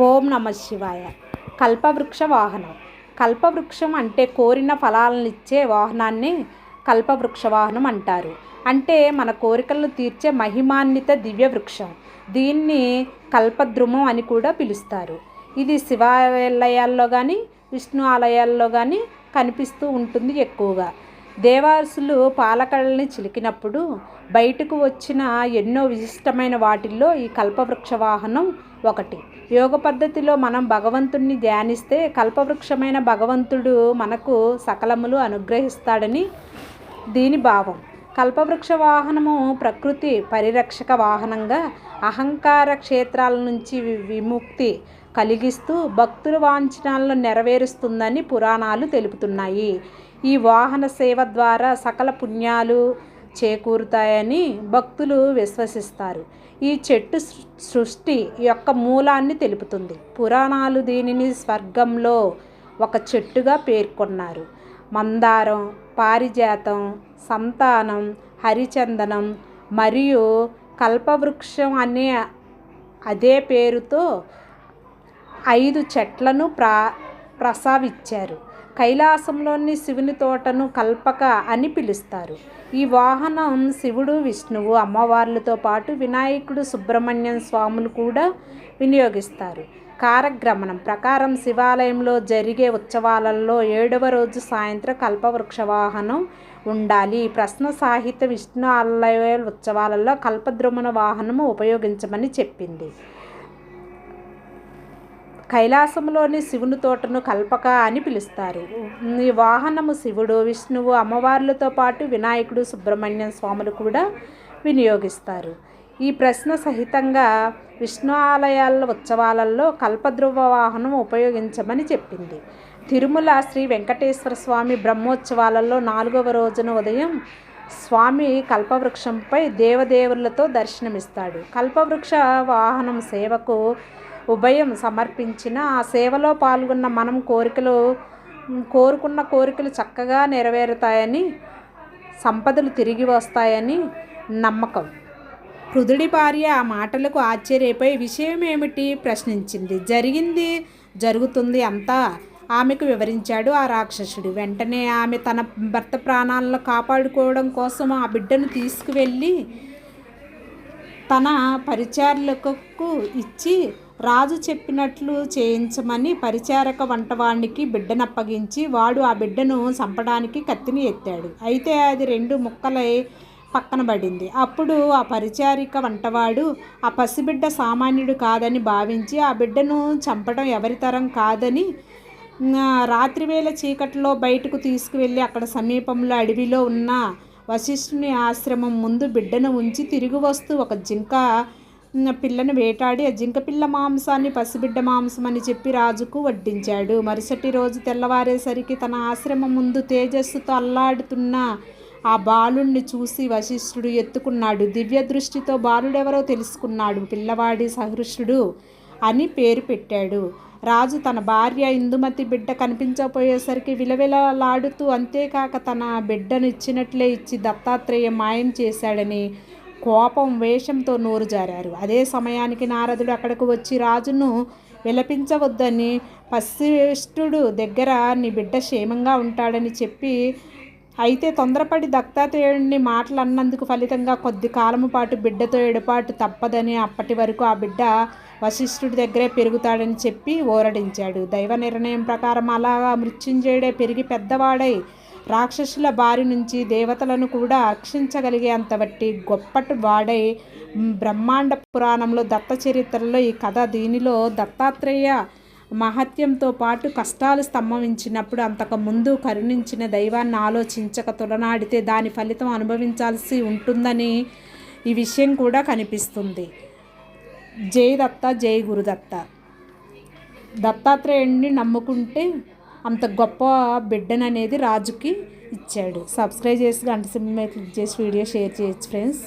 ఓం నమ శివాయ. కల్పవృక్ష వాహనం. కల్పవృక్షం అంటే కోరిన ఫలాలనిచ్చే వాహనాన్ని కల్పవృక్ష వాహనం అంటారు. అంటే మన కోరికలను తీర్చే మహిమాన్విత దివ్య వృక్షం. దీన్ని కల్పద్రుమం అని కూడా పిలుస్తారు. ఇది శివాలయాల్లో కానీ విష్ణు ఆలయాల్లో కానీ కనిపిస్తూ ఉంటుంది ఎక్కువగా. దేవాసులు పాలకడల్ని చిలికినప్పుడు బయటకు వచ్చిన ఎన్నో విశిష్టమైన వాటిల్లో ఈ కల్పవృక్ష వాహనం ఒకటి. యోగ పద్ధతిలో మనం భగవంతుణ్ణి ధ్యానిస్తే కల్పవృక్షమైన భగవంతుడు మనకు సకలములు అనుగ్రహిస్తాడని దీని భావం. కల్పవృక్ష వాహనము ప్రకృతి పరిరక్షక వాహనంగా అహంకార క్షేత్రాల నుంచి విముక్తి కలిగిస్తూ భక్తుల వాంఛనాలను నెరవేరుస్తుందని పురాణాలు తెలుపుతున్నాయి. ఈ వాహన సేవ ద్వారా సకల పుణ్యాలు చేకూరుతాయని భక్తులు విశ్వసిస్తారు. ఈ చెట్టు సృష్టి యొక్క మూలాన్ని తెలుపుతుంది. పురాణాలు దీనిని స్వర్గంలో ఒక చెట్టుగా పేర్కొన్నారు. మందారం, పారిజాతం, సంతానం, హరిచందనం మరియు కల్పవృక్షం అనే అదే పేరుతో 5 చెట్లను ప్రసావించారు. కైలాసంలోని శివుని తోటను కల్పక అని పిలుస్తారు. ఈ వాహనం శివుడు, విష్ణువు, అమ్మవార్లతో పాటు వినాయకుడు, సుబ్రహ్మణ్యం స్వాములు కూడా వినియోగిస్తారు. కాలగ్రమణం ప్రకారం శివాలయంలో జరిగే ఉత్సవాలలో 7వ రోజు సాయంత్రం కల్పవృక్ష వాహనం ఉండాలి. ప్రశ్న సాహిత్య విష్ణు ఆలయ ఉత్సవాలలో కల్పద్రుమన వాహనం ఉపయోగించమని చెప్పింది. కైలాసంలోని శివుని తోటను కల్పక అని పిలుస్తారు. ఈ వాహనము శివుడు, విష్ణువు, అమ్మవార్లతో పాటు వినాయకుడు, సుబ్రహ్మణ్యం స్వాములు కూడా వినియోగిస్తారు. ఈ ప్రశ్న సహితంగా విష్ణు ఆలయాల ఉత్సవాలలో కల్పద్రుమ వాహనం ఉపయోగించమని చెప్పింది. తిరుమల శ్రీ వెంకటేశ్వర స్వామి బ్రహ్మోత్సవాలలో 4వ రోజున ఉదయం స్వామి కల్పవృక్షంపై దేవదేవులతో దర్శనమిస్తాడు. కల్పవృక్ష వాహనం సేవకు ఉభయం సమర్పించిన ఆ సేవలో పాల్గొన్న మనం కోరుకున్న కోరికలు చక్కగా నెరవేరుతాయని, సంపదలు తిరిగి వస్తాయని నమ్మకం. రుదుడి భార్య ఆ మాటలకు ఆశ్చర్యపోయి విషయం ఏమిటి ప్రశ్నించింది. జరుగుతుంది అంతా ఆమెకు వివరించాడు ఆ రాక్షసుడు. వెంటనే ఆమె తన భర్త ప్రాణాలను కాపాడుకోవడం కోసం ఆ బిడ్డను తీసుకువెళ్ళి తన పరిచారకులకు ఇచ్చి రాజు చెప్పినట్లు చేయించమని పరిచారక వంటవాడికి బిడ్డనప్పగించి వాడు ఆ బిడ్డను చంపడానికి కత్తిని ఎత్తాడు. అయితే అది 2 ముక్కలై పక్కన పడింది. అప్పుడు ఆ పరిచారిక వంటవాడు ఆ పసిబిడ్డ సామాన్యుడు కాదని భావించి ఆ బిడ్డను చంపడం ఎవరితరం కాదని రాత్రివేళ చీకట్లో బయటకు తీసుకువెళ్ళి అక్కడ సమీపంలో అడవిలో ఉన్న వశిష్ఠుని ఆశ్రమం ముందు బిడ్డను ఉంచి తిరిగి వస్తూ ఒక జింక పిల్లను వేటాడి ఆ జింక పిల్ల మాంసాన్ని పసిబిడ్డ మాంసం అని చెప్పి రాజుకు వడ్డించాడు. మరుసటి రోజు తెల్లవారేసరికి తన ఆశ్రమం ముందు తేజస్సుతో అల్లాడుతున్న ఆ బాలుణ్ణి చూసి వశిష్ఠుడు ఎత్తుకున్నాడు. దివ్య దృష్టితో బాలుడెవరో తెలుసుకున్నాడు. పిల్లవాడి సహృష్యుడు అని పేరు పెట్టాడు. రాజు తన భార్య ఇందుమతి బిడ్డ కనిపించకపోయేసరికి విలవిలలాడుతూ అంతేకాక తన బిడ్డను ఇచ్చినట్లే ఇచ్చి దత్తాత్రేయ మాయం చేశాడని కోపం వేషంతో నోరు జారారు. అదే సమయానికి నారదుడు అక్కడికి వచ్చి రాజును విలపించవద్దని వశిష్ఠుడు దగ్గర నీ బిడ్డ క్షేమంగా ఉంటాడని చెప్పి అయితే తొందరపడి దత్తాత్రేయుడిని మాటలు అన్నందుకు ఫలితంగా కొద్ది కాలము పాటు బిడ్డతో ఎడపాటు తప్పదని అప్పటి వరకు ఆ బిడ్డ వశిష్ఠుడి దగ్గరే పెరుగుతాడని చెప్పి ఓరడించాడు. దైవ నిర్ణయం ప్రకారం అలాగా మృత్యుంజయుడే పెరిగి పెద్దవాడై రాక్షసుల బారి నుంచి దేవతలను కూడా రక్షించగలిగేంత బట్టి గొప్పటి వాడై బ్రహ్మాండ పురాణంలో దత్త చరిత్రలో ఈ కథ. దీనిలో దత్తాత్రేయ మహత్యంతో పాటు కష్టాలు స్తంభించినప్పుడు అంతకుముందు కరుణించిన దైవాన్ని ఆలోచించక తులనాడితే దాని ఫలితం అనుభవించాల్సి ఉంటుందని ఈ విషయం కూడా కనిపిస్తుంది. జై దత్త, జై గురుదత్త. దత్తాత్రేయుడిని నమ్ముకుంటే అంత గొప్ప బిడ్డననేది రాజుకి ఇచ్చాడు. సబ్స్క్రైబ్ చేసి గంట సింబల్ క్లిక్ చేసి వీడియో షేర్ చేయొచ్చు ఫ్రెండ్స్.